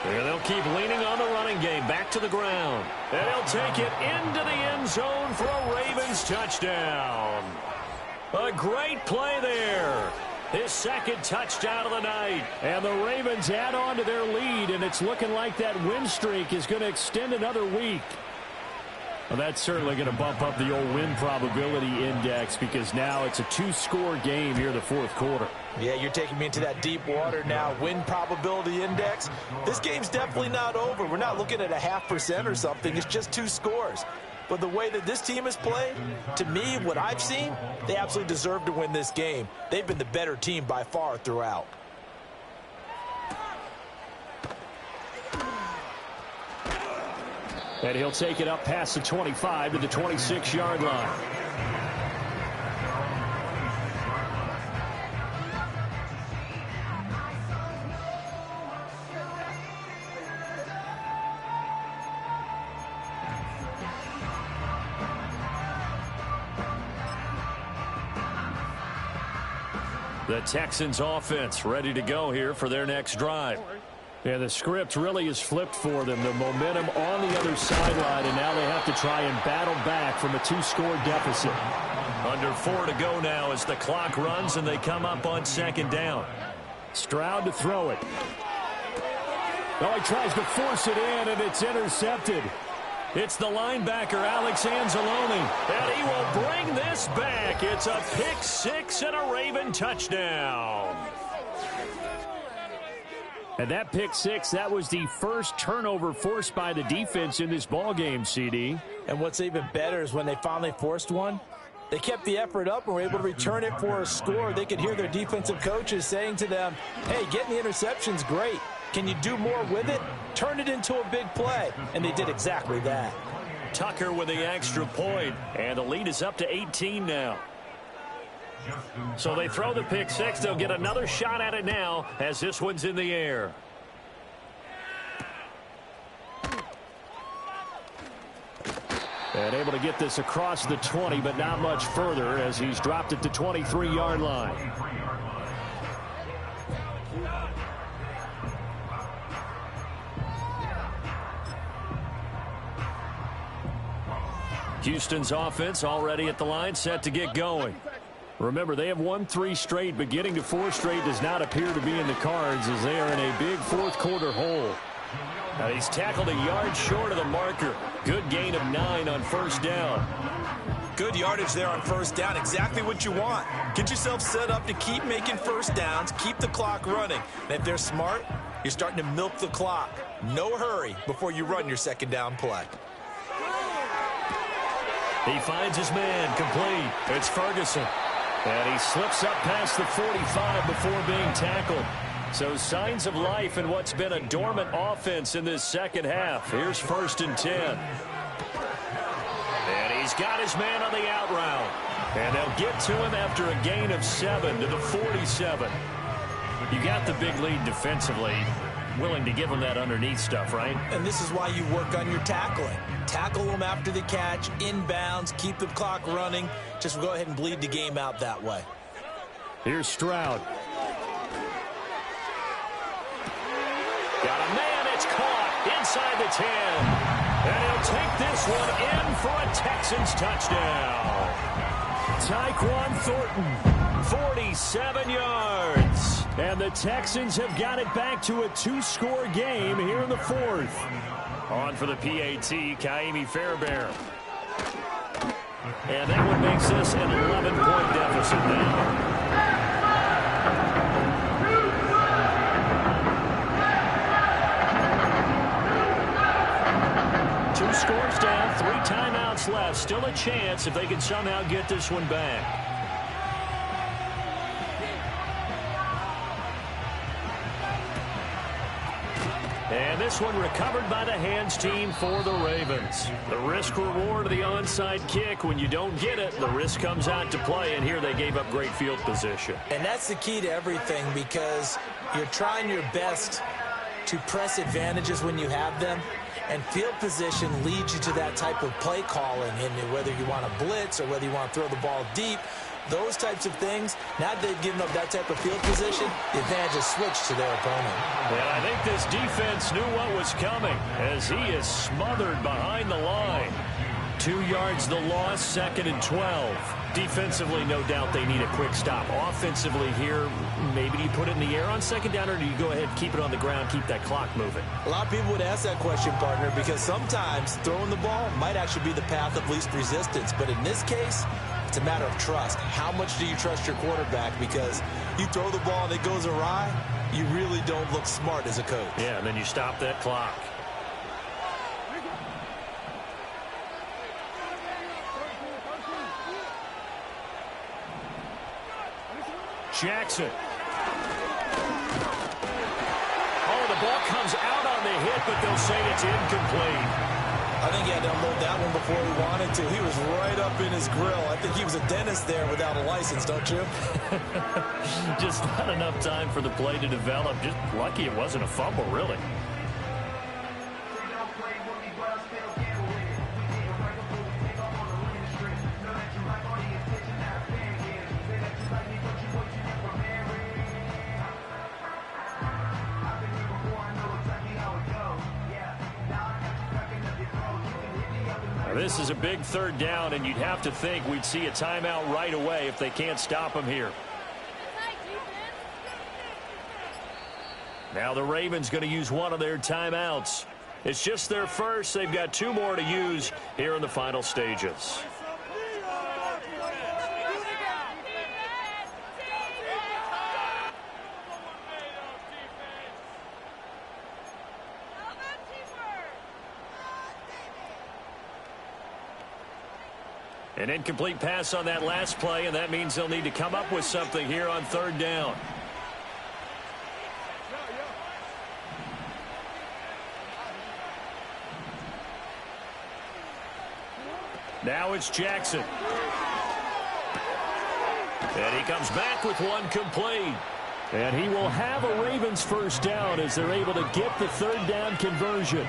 Here they'll keep leaning on the running game. Back to the ground. And he'll take it into the end zone for a Ravens touchdown. A great play there. His 2nd touchdown of the night. And the Ravens add on to their lead, and it's looking like that win streak is going to extend another week. Well, that's certainly going to bump up the old win probability index because now it's a 2-score game here in the 4th quarter. Yeah, you're taking me into that deep water now. Win probability index. This game's definitely not over. We're not looking at a 0.5% or something. It's just 2 scores. But the way that this team has played, to me, what I've seen, they absolutely deserve to win this game. They've been the better team by far throughout. And he'll take it up past the 25 to the 26-yard line. The Texans offense ready to go here for their next drive. Yeah, the script really is flipped for them. The momentum on the other sideline, and now they have to try and battle back from a 2-score deficit. Under 4 to go now as the clock runs and they come up on second down. Stroud to throw it. Oh, he tries to force it in, and it's intercepted. It's the linebacker, Alex Anzalone, and he will bring this back. It's a pick 6 and a Raven touchdown. And that pick 6, that was the first turnover forced by the defense in this ballgame, CD. And what's even better is when they finally forced one, they kept the effort up and were able to return it for a score. They could hear their defensive coaches saying to them, hey, getting the interception's great. Can you do more with it? Turn it into a big play. And they did exactly that. Tucker with the extra point, and the lead is up to 18 now. So they throw the pick 6. They'll get another shot at it now as this one's in the air. And able to get this across the 20, but not much further as he's dropped it to 23-yard line. Houston's offense already at the line, set to get going. Remember, they have won 3 straight, but getting to 4 straight does not appear to be in the cards as they are in a big fourth-quarter hole. Now he's tackled a yard short of the marker. Good gain of 9 on first down. Good yardage there on first down. Exactly what you want. Get yourself set up to keep making first downs, keep the clock running. And if they're smart, you're starting to milk the clock. No hurry before you run your second down play. He finds his man, complete. It's Ferguson. And he slips up past the 45 before being tackled. So signs of life in what's been a dormant offense in this second half. Here's 1st and 10. And he's got his man on the out route. And they'll get to him after a gain of 7 to the 47. You got the big lead defensively. Willing to give him that underneath stuff, right? And this is why you work on your tackling. Tackle them after the catch, inbounds, keep the clock running. Just go ahead and bleed the game out that way. Here's Stroud. Got a man, it's caught inside the 10. And he'll take this one in for a Texans touchdown. Tyquan Thornton, 47 yards. And the Texans have got it back to a 2-score game here in the 4th. On for the PAT, Kaimi Fairbairn. And that one makes this an 11-point deficit now. Two scores down, 3 timeouts left. Still a chance if they can somehow get this one back. And this one recovered by the hands team for the Ravens. The risk reward of the onside kick. When you don't get it, the risk comes out to play, and here they gave up great field position. And that's the key to everything, because you're trying your best to press advantages when you have them, and field position leads you to that type of play calling, and whether you want to blitz or whether you want to throw the ball deep, those types of things. Now that they've given up that type of field position, the advantage is switched to their opponent. And I think this defense knew what was coming as he is smothered behind the line. 2 yards the loss, 2nd and 12. Defensively, no doubt they need a quick stop. Offensively here, maybe you put it in the air on 2nd down, or do you go ahead and keep it on the ground, keep that clock moving? A lot of people would ask that question, partner, because sometimes throwing the ball might actually be the path of least resistance. But in this case, it's a matter of trust. How much do you trust your quarterback? Because you throw the ball and it goes awry, you really don't look smart as a coach. Yeah, and then you stop that clock. Jackson. Oh, the ball comes out on the hit, but they'll say it's incomplete. I think he had to unload that one before he wanted to. He was right up in his grill. I think he was a dentist there without a license, don't you? Just not enough time for the play to develop. Just lucky it wasn't a fumble, really. this is a big third down, and you'd have to think we'd see a timeout right away if they can't stop them here. Now the Ravens going to use one of their timeouts. It's just their first. They've got 2 more to use here in the final stages. An incomplete pass on that last play, and that means they'll need to come up with something here on third down. Now it's Jackson. And he comes back with one complete. And he will have a Ravens first down as they're able to get the third down conversion.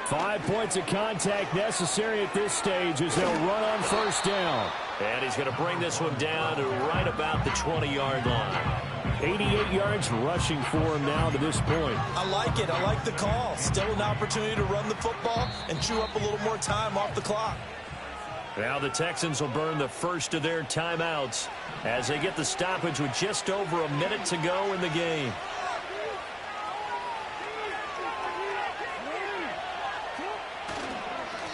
Five points of contact necessary at this stage as they'll run on first down. And he's going to bring this one down to right about the 20-yard line. 88 yards rushing for him now to this point. I like it. I like the call. Still an opportunity to run the football and chew up a little more time off the clock. Now the Texans will burn the first of their timeouts as they get the stoppage with just over a minute to go in the game.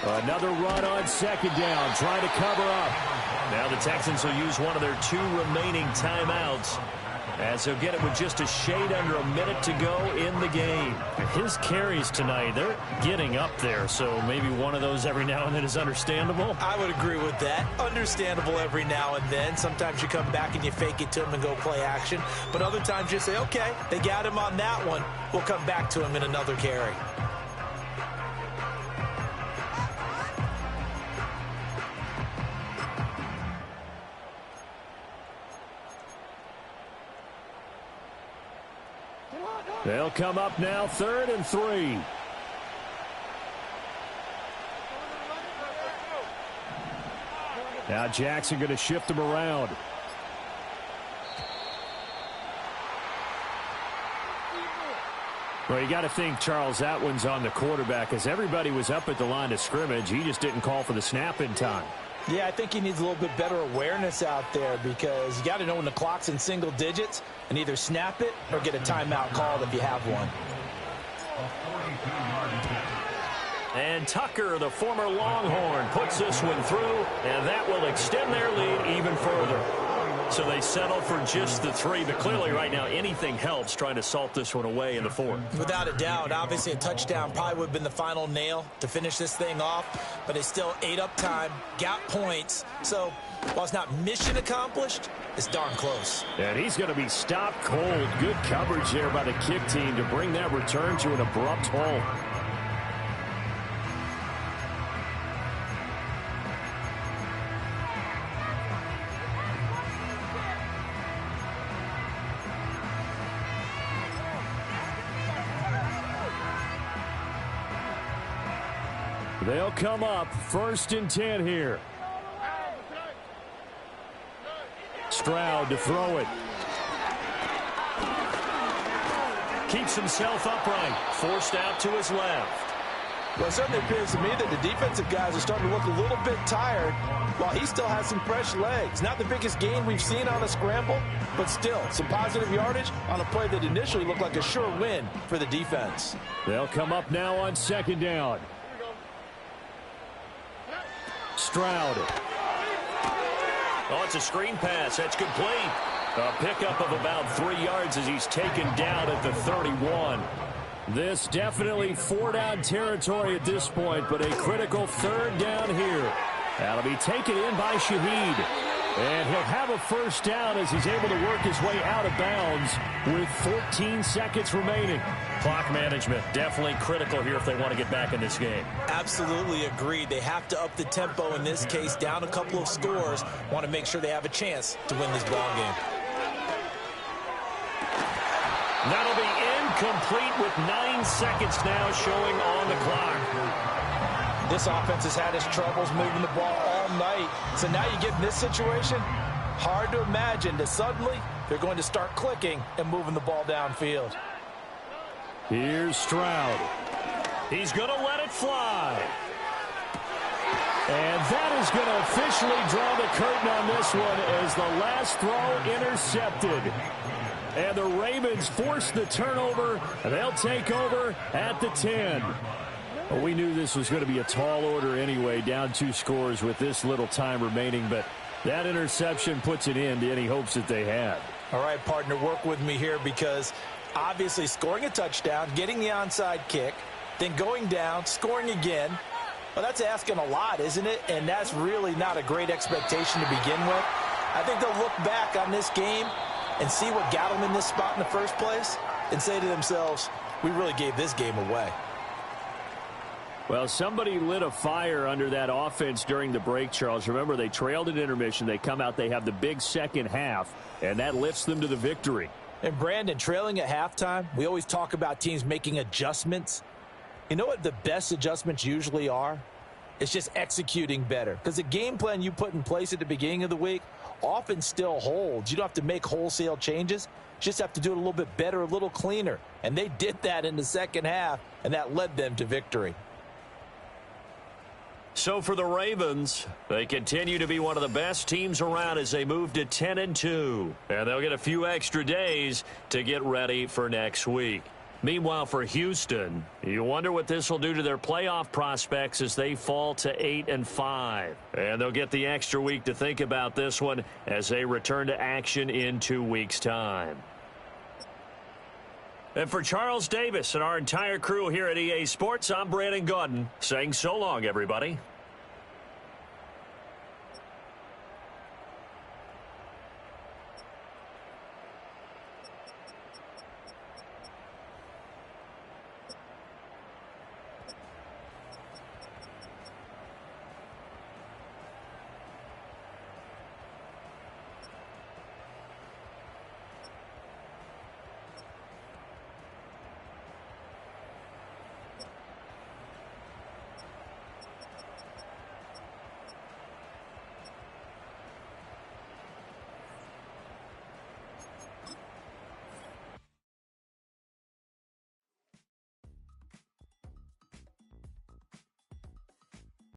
Another run on second down, trying to cover up. Now the Texans will use one of their 2 remaining timeouts as they'll get it with just a shade under a minute to go in the game. His carries tonight, they're getting up there, so maybe one of those every now and then is understandable. I would agree with that. Understandable every now and then. Sometimes you come back and you fake it to him and go play action. But other times you say, okay, they got him on that one. We'll come back to him in another carry. They'll come up now, 3rd and 3. Now Jackson going to shift him around. Well, you got to think, Charles, that one's on the quarterback as everybody was up at the line of scrimmage. He just didn't call for the snap in time. Yeah, I think he needs a little bit better awareness out there because you got to know when the clock's in single digits and either snap it or get a timeout called if you have one. And Tucker, the former Longhorn, puts this one through, and that will extend their lead even further. So they settle for just the 3, but clearly right now anything helps trying to salt this one away in the 4th. Without a doubt, obviously a touchdown probably would have been the final nail to finish this thing off, but they still ate up time, got points. So while it's not mission accomplished, it's darn close. And he's going to be stopped cold. Good coverage there by the kick team to bring that return to an abrupt halt. They'll come up 1st and 10 here. Stroud to throw it. Keeps himself upright. Forced out to his left. Well, it certainly appears to me that the defensive guys are starting to look a little bit tired while he still has some fresh legs. Not the biggest gain we've seen on a scramble, but still some positive yardage on a play that initially looked like a sure win for the defense. They'll come up now on 2nd down. Stroud. Oh, it's a screen pass. That's complete. A pickup of about 3 yards as he's taken down at the 31. This definitely 4-down territory at this point, but a critical 3rd down here. That'll be taken in by Shaheed. And he'll have a first down as he's able to work his way out of bounds with 14 seconds remaining. Clock management definitely critical here if they want to get back in this game. Absolutely agreed. They have to up the tempo in this case, down a couple of scores. Want to make sure they have a chance to win this ball game. That'll be incomplete with 9 seconds now showing on the clock. This offense has had its troubles moving the ball all night. So now you get in this situation, Hard to imagine that suddenly they're going to start clicking and moving the ball downfield. Here's Stroud. He's going to let it fly. And that is going to officially draw the curtain on this one as the last throw intercepted. And the Ravens force the turnover, and they'll take over at the 10. Well, we knew this was going to be a tall order anyway, down 2 scores with this little time remaining, but that interception puts an end to any hopes that they had. All right, partner, work with me here because obviously scoring a touchdown, getting the onside kick, then going down, scoring again. Well, that's asking a lot, isn't it? And that's really not a great expectation to begin with. I think they'll look back on this game and see what got them in this spot in the first place and say to themselves, we really gave this game away. Well, somebody lit a fire under that offense during the break, Charles. Remember, they trailed at intermission. They come out, they have the big second half, and that lifts them to the victory. And, Brandon, trailing at halftime, we always talk about teams making adjustments. You know what the best adjustments usually are? It's just executing better. Because the game plan you put in place at the beginning of the week often still holds. You don't have to make wholesale changes. You just have to do it a little bit better, a little cleaner. And they did that in the second half, and that led them to victory. So for the Ravens, they continue to be one of the best teams around as they move to 10-2. And they'll get a few extra days to get ready for next week. Meanwhile, for Houston, you wonder what this will do to their playoff prospects as they fall to 8-5. And they'll get the extra week to think about this one as they return to action in 2 weeks' time. And for Charles Davis and our entire crew here at EA Sports, I'm Brandon Gaudin saying so long, everybody.